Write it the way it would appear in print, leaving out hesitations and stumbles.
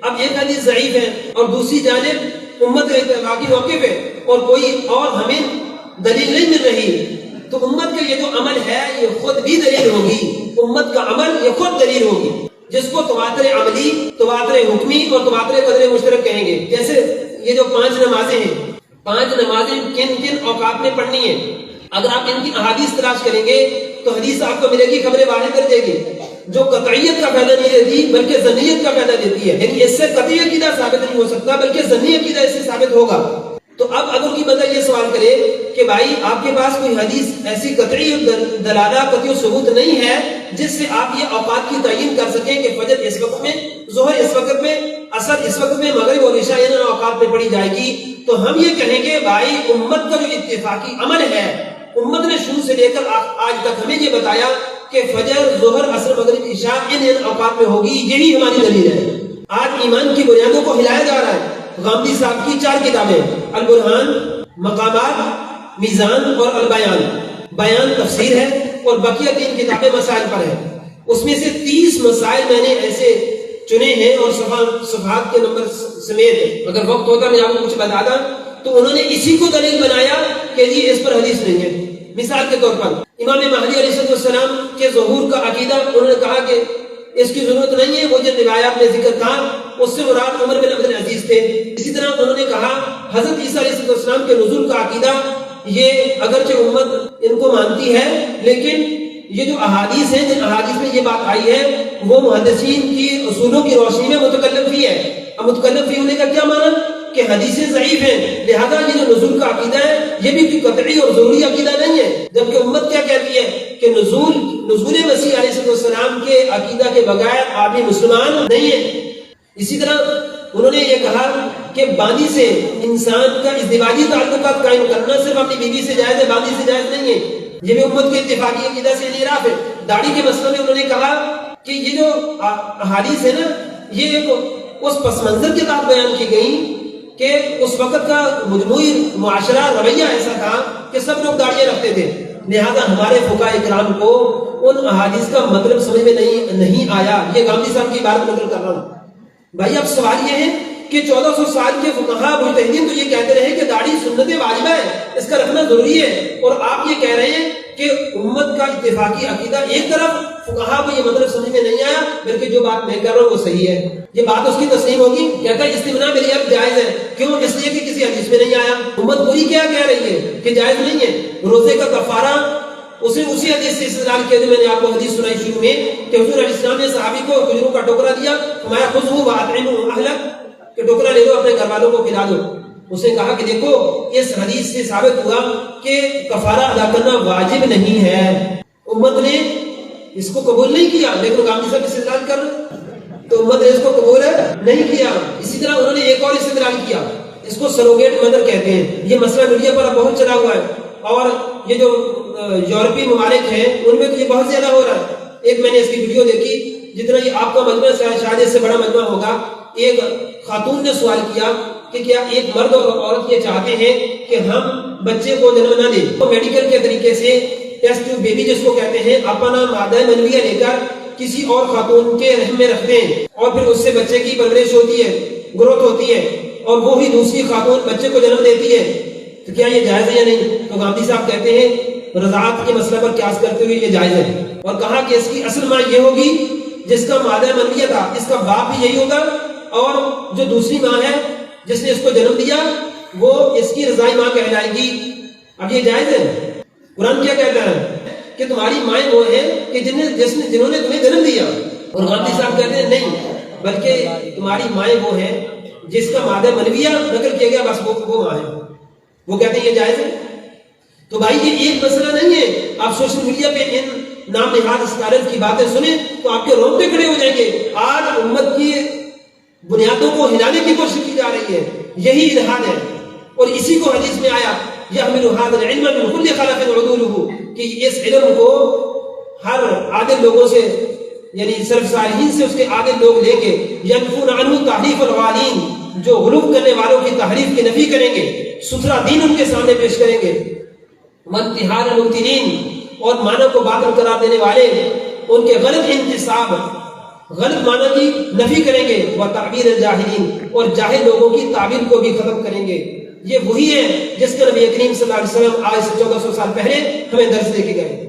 اب ایک حدیث ضعیف ہے اور دوسری جانب امت کا اتفاقی موقف ہے اور کوئی اور ہمیں دلیل نہیں مل رہی، تو امت کا یہ جو عمل ہے یہ خود بھی دلیل ہوگی، امت کا عمل یہ خود دلیل ہوگی، جس کو تواتر عملی، تواتر حکمی اور تواتر قدر مشترک کہیں گے۔ جیسے یہ جو 5 نمازیں ہیں، 5 نمازیں کن کن اوقات میں پڑھنی ہیں، اگر آپ ان کی احادیث تلاش کریں گے تو حدیث آپ کو ملے گی خبر واحد کر دے گی، جو قطعیت کا فائدہ نہیں دیتی بلکہ ظنیت کا فائدہ دیتی ہے، یعنی اس سے قطعی عقیدہ ثابت نہیں ہو سکتا بلکہ ظنی عقیدہ اس سے ثابت ہوگا۔ تو اب اگر کوئی بندہ یہ سوال کرے کہ بھائی آپ کے پاس کوئی حدیث ایسی قطعی دلالہ قطعی ثبوت نہیں ہے جس سے آپ یہ اوقات کی تعین کر سکیں کہ فجر اس وقت میں، ظہر اس وقت میں، عصر اس وقت میں، مغرب اور عشاء ان اوقات میں پڑھی جائے گی، تو ہم یہ کہیں گے بھائی امت کا جو اتفاقی عمل ہے، امت نے شروع سے لے کر آج تک ہمیں یہ بتایا کہ فجر، ظہر، عصر، مغرب، عشاء ان اوقات میں ہوگی، یہی ہماری دلیل ہے۔ آج ایمان کی بنیادوں کو ہلایا جا رہا ہے۔ غامدی صاحب کی 4 کتابیں، البرہان، مقامات، میزان اور البیان، بیان تفسیر ہے، اور بقیہ 3 کتابیں مسائل پر ہیں۔ اس میں سے 30 مسائل میں نے ایسے چنے ہیں اور صفحات کے نمبر سمیت، اگر وقت ہوتا میں آپ کو کچھ بتاتا تو انہوں نے اسی کو دلیل بنایا کہ جی اس پر حدیث نہیں ہے۔ مثال کے طور پر امام مہدی علیہ السلام کے ظہور کا عقیدہ انہوں نے کہا کہ اس کی ضرورت نہیں ہے، وہ جو روایات میں ذکر تھا اس سے مراد عمر بن عبد العزیز تھے۔ اسی طرح انہوں نے کہا حضرت عیسیٰ علیہ السلام کے نزول کا عقیدہ یہ اگرچہ امت ان کو مانتی ہے لیکن یہ جو احادیث ہیں، جن احادیث میں یہ بات آئی ہے وہ محدثین کی اصولوں کی روشنی میں متکلم فی ہے۔ اب متکلم فی ہونے کا کیا معنی کہ حدیثیں ضعیف ہیں، لہذا یہ جو نزول کا عقیدہ ہے یہ بھی کوئی قطعی اور ضروری عقیدہ نہیں ہے، جبکہ امت کیا کہتی ہے کہ نزول مسیح علیہ السلام کے عقیدہ کے بغیر آدمی مسلمان نہیں ہے۔ اسی طرح انہوں نے یہ کہا کہ باندی سے انسان کا ازدواجی تعلقات قائم کرنا صرف اپنی بیوی سے جائز ہے، باندی سے جائز نہیں ہے، یہ بھی امت کے اتفاقی عقیدہ سے انحراف ہے۔ داڑھی کے مسئلے میں انہوں نے کہا کہ یہ جو احادیث ہے نا یہ ایک اس پس منظر کے تحت بیان کی گئی کہ اس وقت کا مجموعی معاشرہ رویہ ایسا تھا کہ سب لوگ داڑیاں رکھتے تھے، لہذا ہمارے فقہاء اکرام کو ان احادیث کا مطلب سمجھ میں نہیں آیا۔ یہ غامدی صاحب کی بات نقل کر رہا ہوں۔ بھائی اب سوال یہ ہے کہ 1400 سال کے فقہاء مجتہدین تو یہ کہتے رہے کہ داڑھی سنت واجبہ ہے، اس کا رکھنا ضروری ہے، اور آپ یہ کہہ رہے ہیں کہ امت کا اتفاقی عقیدہ ایک طرف، فقہاء کو یہ مطلب سمجھ میں نہیں آیا، بلکہ جو بات میں کر رہا ہوں وہ صحیح ہے۔ یہ بات اس کی تسلیم ہوگی؟ کہتا ہے استمناء بالعیب جائز ہے، کیوں؟ اس لیے کہ کسی حدیث میں نہیں آیا۔ امت پوری کیا کہہ رہی ہے کہ جائز نہیں ہے۔ روزے کا کفارہ اسی حدیث سے استدلال کیا جو میں نے آپ کو حدیث سنائی شروع میں کہ حضور علیہ السلام نے صحابی کو کھجوروں کا ٹوکرا دیا، فرمایا خذہ واطعمہ اہلک، کہ ٹوکرا لے لو اپنے گھر والوں کو کھلا دو۔ اس نے کہا کہ دیکھو اس حدیث سے ثابت ہوا کہ کفارہ ادا کرنا واجب نہیں ہے۔ امت نے اس کو قبول نہیں کیا، لیکن غامدی صاحب استدلال کر تو امت نے اس کو قبول نہیں کیا۔ اسی طرح انہوں نے ایک اور استدلال کیا، اس کو سروگیٹ مدر کہتے ہیں۔ یہ مسئلہ میڈیا پر بہت چلا ہوا ہے، اور یہ جو یورپی ممالک ہیں ان میں تو یہ بہت زیادہ ہو رہا ہے۔ ایک میں نے اس کی ویڈیو دیکھی، جتنا یہ آپ کا مجمع شاید اس سے بڑا مجمع ہوگا۔ ایک خاتون نے سوال کیا کہ کیا ایک مرد اور عورت یہ چاہتے ہیں کہ ہم بچے کو جنم نہ دیں، تو میڈیکل کے طریقے سے ٹیسٹ ٹیوب بیبی جس کو کہتے ہیں اپنا مادہ منویہ لے کر کسی اور خاتون کے رحم میں رکھتے ہیں، اور پھر اس سے بچے کی پرورش ہوتی ہے، گروتھ ہوتی ہے، اور وہی دوسری خاتون بچے کو جنم دیتی ہے، تو کیا یہ جائز ہے یا نہیں؟ تو غامدی صاحب کہتے ہیں رضاعت کے مسئلہ پر قیاس کرتے ہوئے یہ جائز ہے، اور کہا کہ اس کی اصل ماں یہ ہوگی جس کا مادہ منویہ تھا، اس کا باپ بھی یہی ہوگا، اور جو دوسری ماں ہے جس نے اس کو جنم دیا وہ اس کی رضائی ماں کہلائے گی۔ اب یہ جائز ہے؟ قرآن کیا کہتا ہے کہ تمہاری مائیں وہ ہیں کہ جنہوں نے تمہیں جنم دیا، اور غامدی صاحب کہتے ہیں نہیں، بلکہ تمہاری مائیں وہ ہیں جس کا مادہ منویہ نقل کیا گیا، بس وہ ماں ہے۔ وہ کہتے ہیں یہ جائز ہے۔ تو بھائی یہ ایک مسئلہ نہیں ہے۔ آپ سوشل میڈیا پہ ان نام نہاد اسکالر کی باتیں سنیں تو آپ کے رونگٹے کھڑے ہو جائیں گے۔ آج امت کی بنیادوں کو ہلانے کی کوشش کی جا رہی ہے، یہی الحاد ہے، اور اسی کو حدیث میں آیا یحمل هذا العلم من كل خلف عدوله، کہ اس علم کو ہر عادل لوگوں سے یعنی سلف صالحین سے اس کے عادل لوگ لیں گے، ينفون عنه تحریف الغالین، جو غلو کرنے والوں کی تحریف کی نفی کریں گے، ستھرا دین ان کے سامنے پیش کریں گے، وانتحال المبتلین، اور معنی کو باطل قرار دینے والے ان کے غلط انتصاب غلط معنی کی نفی کریں گے، وتعبیر الجاہلین، اور جاہل لوگوں کی تعبیر کو بھی ختم کریں گے۔ یہ وہی ہے جس کا نبی کریم صلی اللہ علیہ وسلم آج سے 1400 سال پہلے ہمیں درس دے کے گئے۔